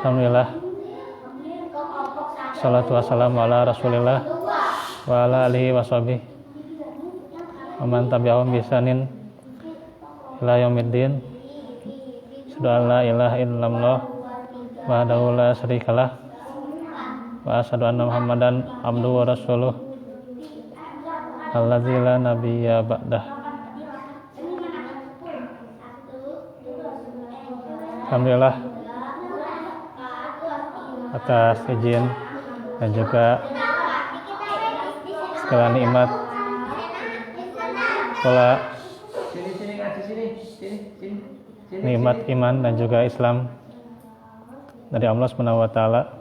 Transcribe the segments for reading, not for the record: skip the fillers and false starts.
Alhamdulillah. Salatu wassalamu ala Rasulillah wa ala alihi wa sahbihi wa man tabi'ahum bi ihsanin ila yaumiddin. Asyhadu an la ilaha illallah wahdahu la syarikalah wa asyhadu anna Muhammadan abduhu wa rasuluh alladzi la nabiyya ba'dah. Alhamdulillah atas izin dan juga segala nikmat pula nikmat iman dan juga Islam dari Allah Subhanahu wa taala,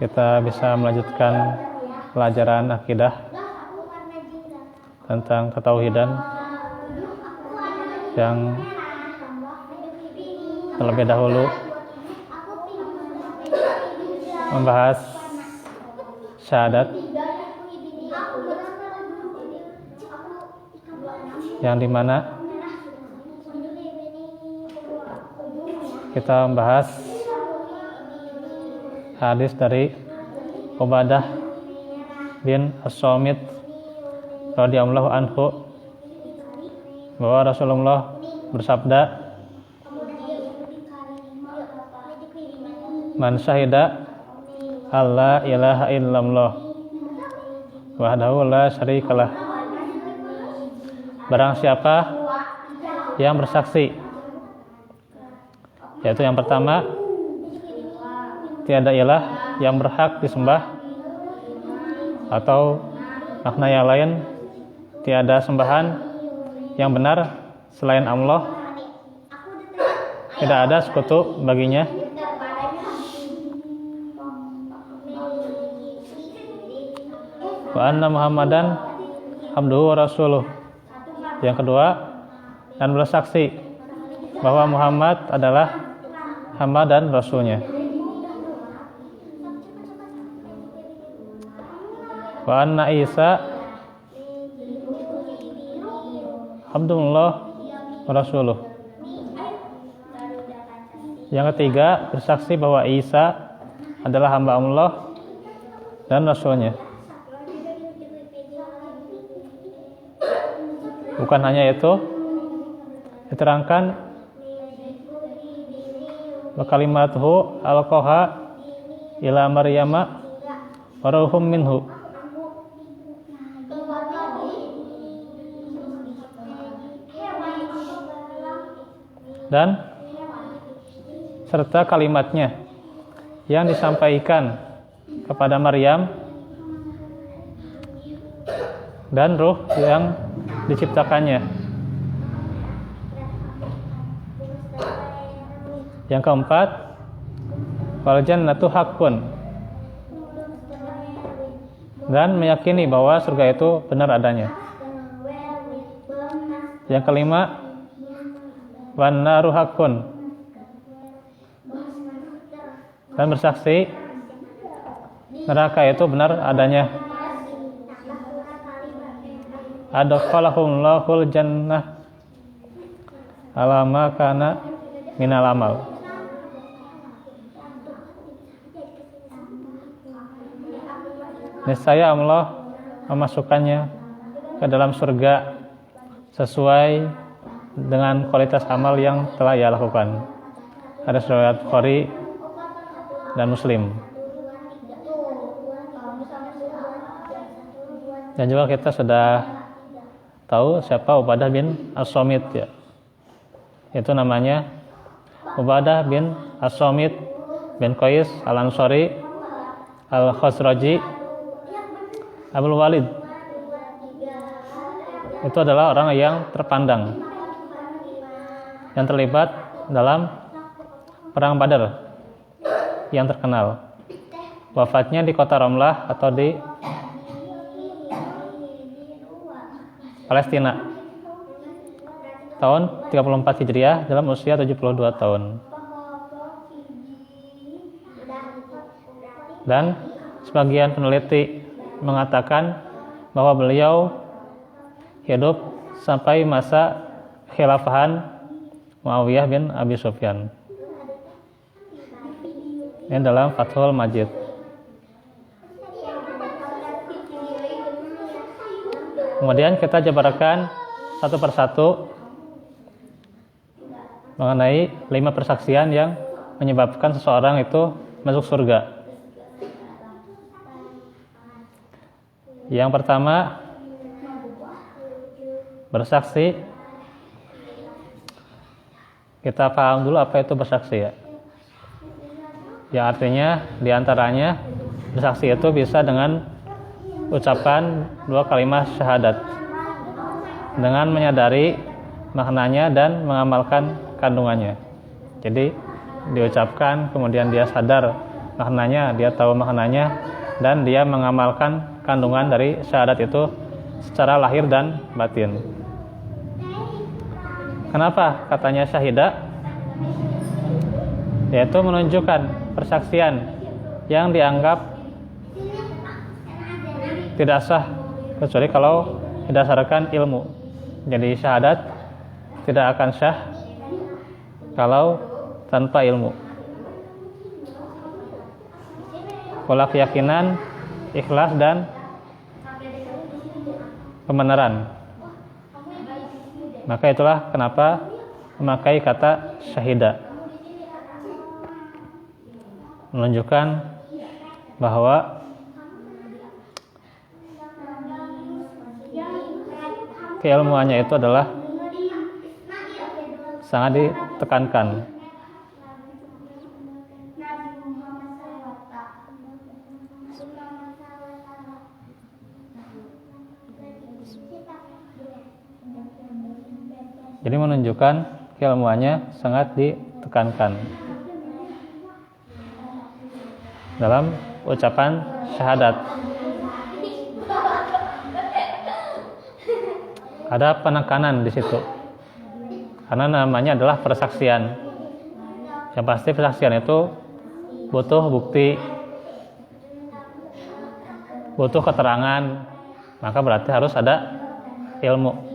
kita bisa melanjutkan pelajaran akidah tentang ketauhidan yang terlebih dahulu membahas syahadat, yang dimana kita membahas hadis dari Ubadah bin As-Samit radhiyallahu anhu bahwa Rasulullah bersabda, man syahida alla ilaha illallah wahdahu la syarikalah. Barang siapa yang bersaksi, yaitu yang pertama, tiada ilah yang berhak disembah, atau makna yang lain, tiada sembahan yang benar selain Allah, tidak ada sekutu baginya, wa anna Muhammadan abduhu wa rasuluh. Yang kedua, dan bersaksi bahwa Muhammad adalah hamba dan rasulnya. Wa anna Isa abdullah wa rasuluh. Yang ketiga, bersaksi bahwa Isa adalah hamba Allah dan rasulnya. Bukan hanya itu, diterangkan wa kalimatuhu alqaha ila Maryama wa ruhum minhu. Dan serta kalimatnya yang disampaikan kepada Maryam dan ruh yang diciptakannya. Yang keempat, wal jannatu haqqun, dan meyakini bahwa surga itu benar adanya. Yang kelima, wan naru haqqun, dan bersaksi neraka itu benar adanya. Adkhalahumul jannah ala ma kana minal amal. Niscaya Allah memasukkannya ke dalam surga sesuai dengan kualitas amal yang telah ia lakukan. Hadis riwayat Bukhari dan Muslim. Dan juga kita sudah tahu siapa Ubadah bin As-Samit, ya. Itu namanya Ubadah bin As-Samit bin Qais Al-Ansari Al-Khazraji Abul Walid. Itu adalah orang yang terpandang yang terlibat dalam perang Badar yang terkenal. Wafatnya di kota Ramlah atau di Palestina tahun 34 Hijriah dalam usia 72 tahun. Dan sebagian peneliti mengatakan bahwa beliau hidup sampai masa khilafahan Muawiyah bin Abi Sufyan. Ini dalam Fathul Majid. Kemudian kita jabarkan satu persatu mengenai 5 persaksian yang menyebabkan seseorang itu masuk surga. Yang pertama, bersaksi. Kita paham dulu apa itu bersaksi ya. Yang artinya diantaranya bersaksi itu bisa dengan ucapan 2 kalimat syahadat dengan menyadari maknanya dan mengamalkan kandungannya. Jadi diucapkan, kemudian dia sadar maknanya, dia tahu maknanya, dan dia mengamalkan kandungan dari syahadat itu secara lahir dan batin. Kenapa katanya syahidah? Yaitu menunjukkan persaksian yang dianggap tidak sah kecuali kalau berdasarkan ilmu. Jadi syahadat tidak akan sah kalau tanpa ilmu. Pola keyakinan, ikhlas, dan kebenaran. Maka itulah kenapa memakai kata syahidah, menunjukkan bahwa keilmuannya itu adalah sangat ditekankan. Jadi menunjukkan keilmuannya sangat ditekankan dalam ucapan syahadat. Ada penekanan di situ, karena namanya adalah persaksian. Yang pasti persaksian itu butuh bukti, butuh keterangan, maka berarti harus ada ilmu.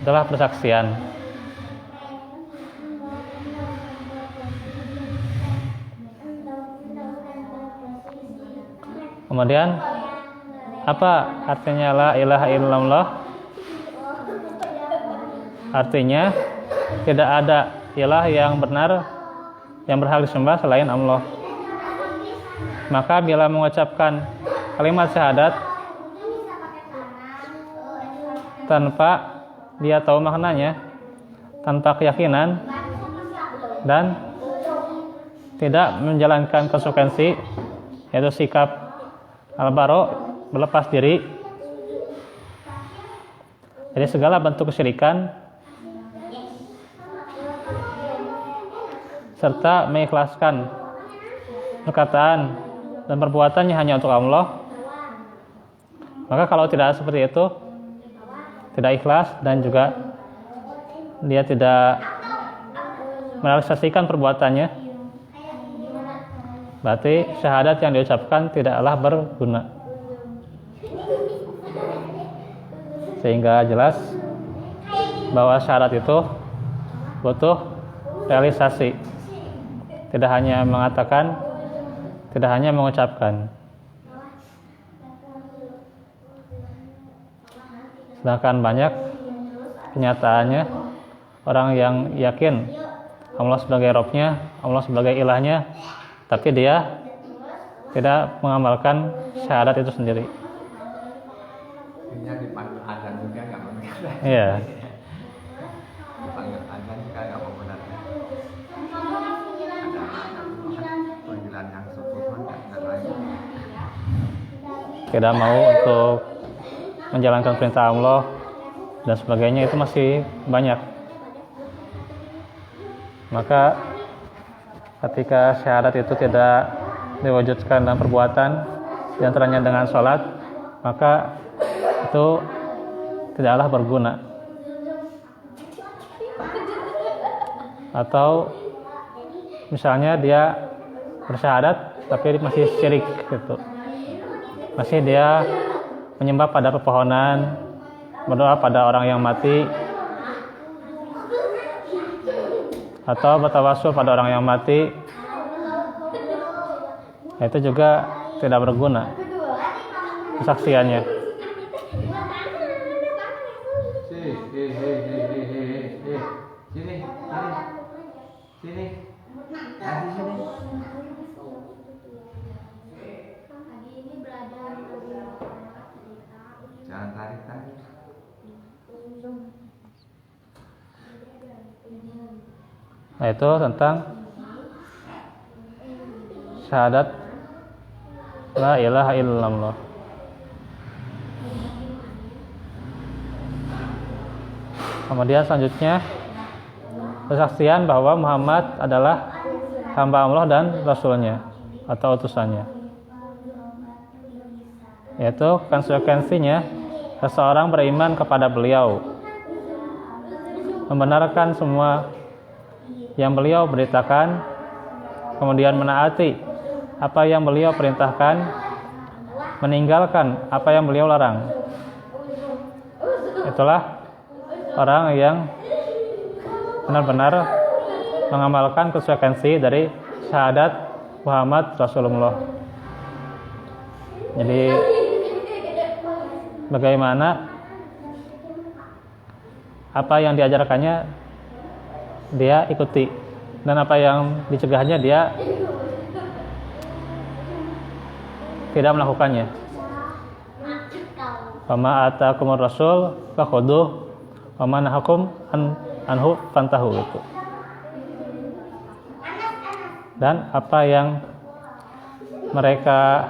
Itulah persaksian. Kemudian apa artinya la ilaha illallah? Artinya tidak ada ilah yang benar yang berhak disembah selain Allah. Maka bila mengucapkan kalimat syahadat tanpa dia tahu maknanya, tanpa keyakinan, dan tidak menjalankan konsekuensi, yaitu sikap al-baro, berlepas diri, jadi segala bentuk kesyirikan, serta mengikhlaskan perkataan dan perbuatannya hanya untuk Allah, maka kalau tidak seperti itu, tidak ikhlas, dan juga dia tidak merealisasikan perbuatannya, berarti syahadat yang diucapkan tidaklah berguna. Sehingga jelas bahwa syahadat itu butuh realisasi, tidak hanya mengatakan, tidak hanya mengucapkan. Sedangkan banyak kenyataannya orang yang yakin Allah sebagai Robnya, Allah sebagai ilahnya, tapi dia tidak mengamalkan syahadat itu sendiri. Ini dipanggil azan juga nggak benar. Iya. Dipanggil azan juga nggak benar. Ada panggilan yang sempurna dan lain. Tidak mau untuk menjalankan perintah Allah dan sebagainya, itu masih banyak. Maka ketika syahadat itu tidak diwujudkan dalam perbuatan, di antaranya dengan sholat, maka itu tidaklah berguna. Atau misalnya dia bersyahadat tapi masih syirik gitu, masih dia menyembah pada pepohonan, berdoa pada orang yang mati, atau bertawasul pada orang yang mati, itu juga tidak berguna kesaksiannya. Sini. Nanti sini. Jangan tarik-tarik. Nah, itu tentang syahadat la ilaha illallah. Kemudian selanjutnya kesaksian bahwa Muhammad adalah hamba Allah dan Rasulnya atau utusannya, yaitu konsekuensinya seseorang beriman kepada beliau, membenarkan semua yang beliau beritakan, kemudian menaati apa yang beliau perintahkan, meninggalkan apa yang beliau larang. Itulah orang yang benar-benar mengamalkan konsekuensi dari syahadat Muhammad Rasulullah. Jadi bagaimana apa yang diajarkannya dia ikuti, dan apa yang dicegahnya dia tidak melakukannya. Wama atakumur rasul fakhuduh wa ma nahakum anhu fantahu itu. Dan apa yang mereka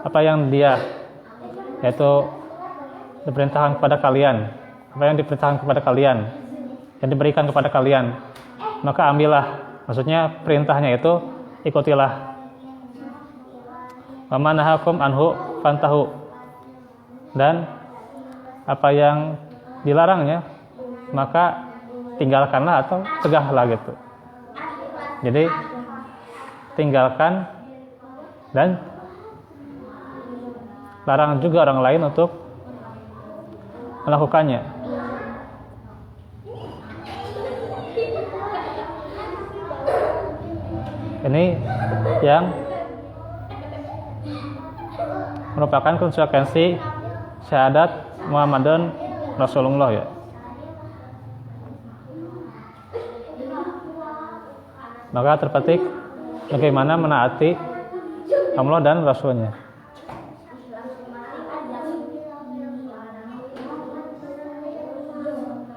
apa yang dia, yaitu diperintahkan kepada kalian, apa yang diperintahkan kepada kalian, yang diberikan kepada kalian, maka ambillah. Maksudnya perintahnya itu ikutilah. Wa ma nahakum anhu fantahu. Dan apa yang dilarangnya maka tinggalkanlah atau cegahlah gitu. Jadi tinggalkan dan larang juga orang lain untuk melakukannya. Ini yang merupakan konsekuensi syahadat Muhammadun Rasulullah ya. Maka terpetik bagaimana menaati Allah dan Rasulnya.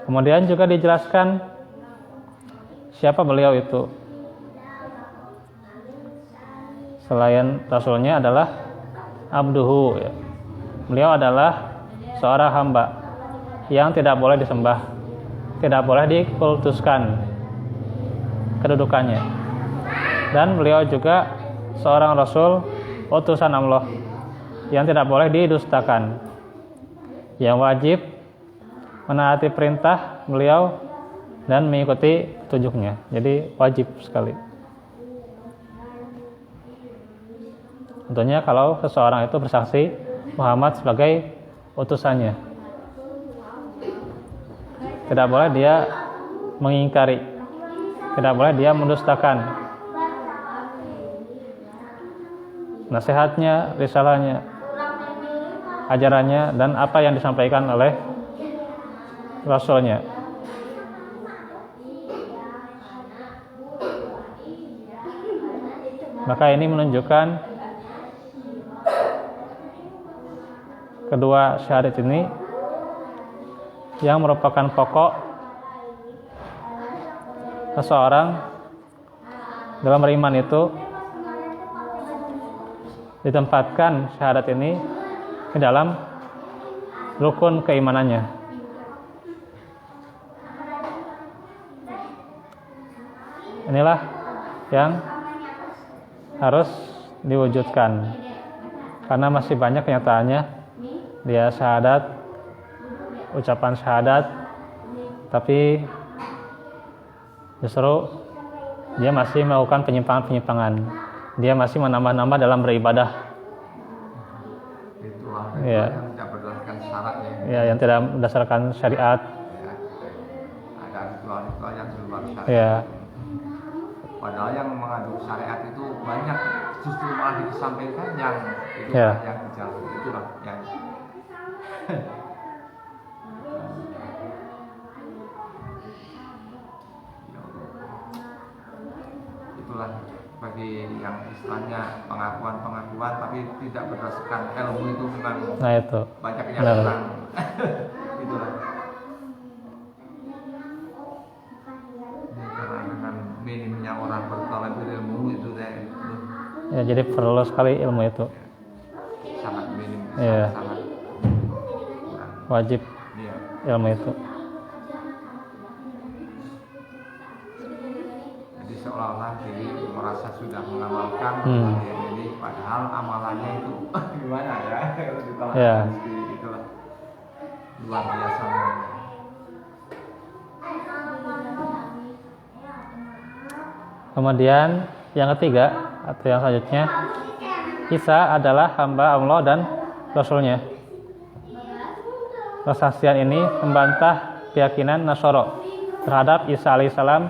Kemudian juga dijelaskan siapa beliau itu. Selain Rasulnya adalah abduhu ya. Beliau adalah seorang hamba yang tidak boleh disembah, tidak boleh dikultuskan kedudukannya. Dan beliau juga seorang rasul, utusan Allah yang tidak boleh didustakan, yang wajib menaati perintah beliau dan mengikuti petunjuknya. Jadi wajib sekali. Tentunya kalau seseorang itu bersaksi Muhammad sebagai utusannya, tidak boleh dia mengingkari, tidak boleh dia mendustakan nasihatnya, risalahnya, ajarannya, dan apa yang disampaikan oleh Rasulnya. Maka ini menunjukkan kedua syahadat ini yang merupakan pokok seseorang dalam beriman itu ditempatkan syahadat ini di dalam rukun keimanannya. Inilah yang harus diwujudkan, karena masih banyak kenyataannya dia syahadat, ucapan syahadat, tapi justru dia masih melakukan penyimpangan-penyimpangan. Dia masih menambah-nambah dalam beribadah. Itu Ya. yang tidak berdasarkan syaratnya. Ya, yang tidak berdasarkan syariat. Ya. Ada ritual-ritual yang di luar syariat. Ya. Padahal yang mengadu syariat itu banyak, justru malah disampaikan yang itu Ya. yang jauh, itulah yang itulah bagi yang istilahnya pengakuan tapi tidak berdasarkan ilmu itu memang Nah itu. banyak yang Benar. kurang. Itulah. Ini karena dengan minimnya orang bertalab ilmu itu Ya, jadi perlu sekali ilmu itu. sangat minim, Iya. sangat kurang. Wajib Iya. ilmu itu. Jadi seolah-olah diri merasa sudah mengamalkan, jadi padahal amalannya itu gimana ya? Kalau ditolak Iya. itulah luar biasa. Kemudian yang ketiga atau yang selanjutnya, Isa adalah hamba Allah dan Rasulnya. Kesaksian ini membantah keyakinan Nasoro terhadap Isa alaihissalam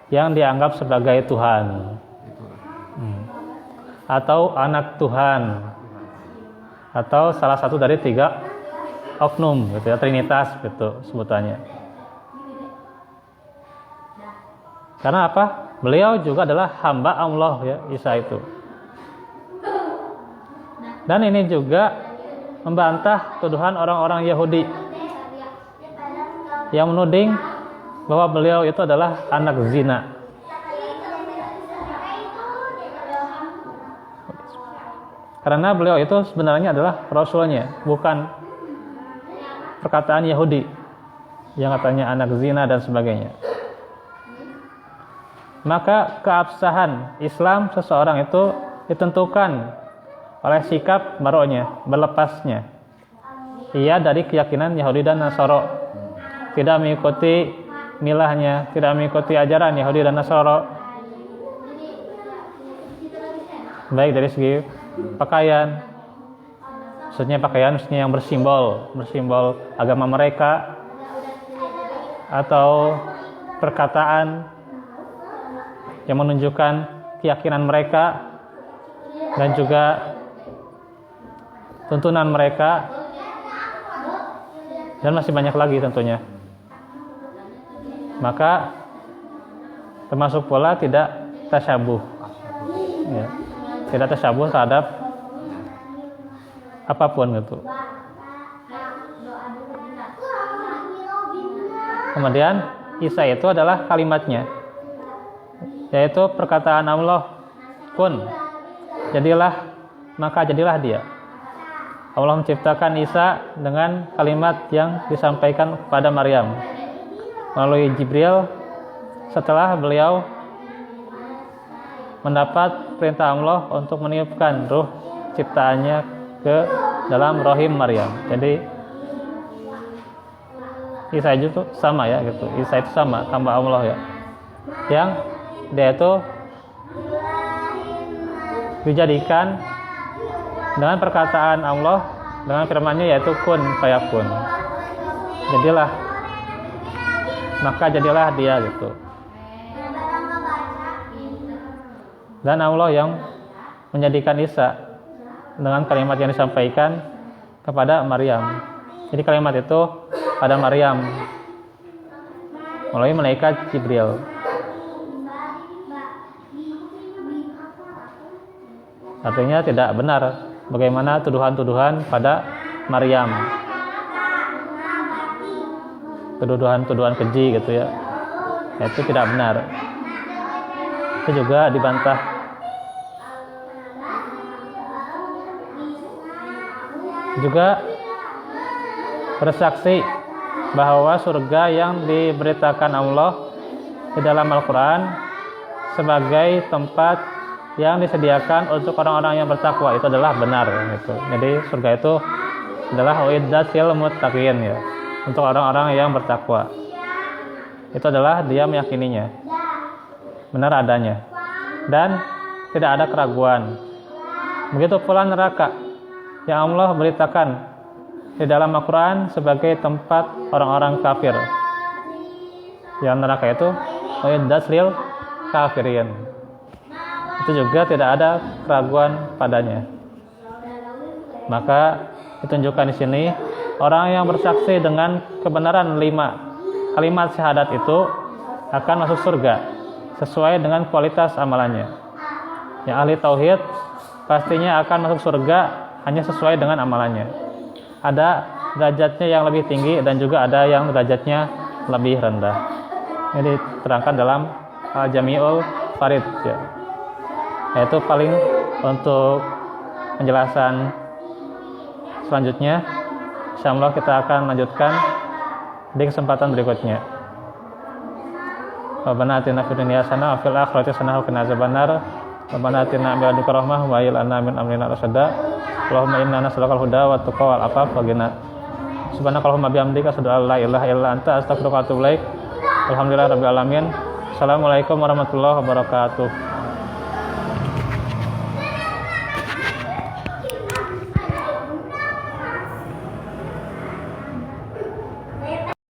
yang dianggap sebagai Tuhan atau anak Tuhan atau salah satu dari 3 oknum gitu ya, Trinitas gitu sebutannya. Karena apa? Beliau juga adalah hamba Allah ya, Isa itu. Dan ini juga membantah tuduhan orang-orang Yahudi yang menuding bahwa beliau itu adalah anak zina. Karena beliau itu sebenarnya adalah Rasulnya, bukan perkataan Yahudi yang katanya anak zina dan sebagainya. Maka keabsahan Islam seseorang itu ditentukan oleh sikap baro'nya, berlepasnya ia dari keyakinan Yahudi dan Nasoro, tidak mengikuti milahnya, tidak mengikuti ajaran Yahudi dan Nasoro, baik dari segi pakaian, maksudnya yang bersimbol agama mereka, atau perkataan yang menunjukkan keyakinan mereka, dan juga tuntunan mereka, dan masih banyak lagi tentunya. Maka termasuk pula tidak tasyabuh, ya, tidak tasyabuh terhadap apapun gitu. Kemudian Isa itu adalah kalimatnya, yaitu perkataan Allah, kun, jadilah, maka jadilah dia. Allah menciptakan Isa dengan kalimat yang disampaikan kepada Maryam melalui Jibril setelah beliau mendapat perintah Allah untuk meniupkan ruh ciptaannya ke dalam rahim Maryam. Jadi Isa itu sama ya gitu. Isa itu sama hamba Allah ya, yang dia itu dijadikan dengan perkataan Allah, dengan firman-Nya yaitu kun fayakun. Jadilah, maka jadilah dia gitu. Dan Allah yang menjadikan Isa dengan kalimat yang disampaikan kepada Maryam. Jadi kalimat itu pada Maryam melalui malaikat Jibril. Artinya tidak benar bagaimana tuduhan-tuduhan pada Maryam, tuduhan-tuduhan keji gitu ya, itu tidak benar. Itu juga dibantah. Juga bersaksi bahwa surga yang diberitakan Allah di dalam Al-Quran sebagai tempat yang disediakan untuk orang-orang yang bertakwa itu adalah benar gitu. Jadi surga itu adalah uiddat lil muttaqin ya, untuk orang-orang yang bertakwa. Itu adalah dia meyakininya, benar adanya, dan tidak ada keraguan. Begitu pula neraka yang Allah beritakan di dalam Al-Quran sebagai tempat orang-orang kafir. Yang neraka itu uiddat lil kafirin. itu juga tidak ada keraguan padanya. Maka ditunjukkan di sini orang yang bersaksi dengan kebenaran 5 kalimat syahadat itu akan masuk surga sesuai dengan kualitas amalannya. Yang ahli tauhid pastinya akan masuk surga hanya sesuai dengan amalannya. Ada derajatnya yang lebih tinggi dan juga ada yang derajatnya lebih rendah. Ini diterangkan dalam Al-Jami'ul Farid ya. Yaitu paling untuk penjelasan selanjutnya insyaallah kita akan lanjutkan di kesempatan berikutnya. Rabbana atina fid dunya hasanah wa fil akhirati hasanah wa qina azabannar. Rabbana atina min ladunka rahmah wa hayyi lana min amrina rasyada. Allahumma inna nas'alukal huda wat tuqa wal afaf wa ghina. Subhanakallahumma bihamdika asyhadu an la ilaha illa anta astaghfiruka wa atubu ilaik. Alhamdulillahirabbil alamin. Assalamualaikum warahmatullahi wabarakatuh.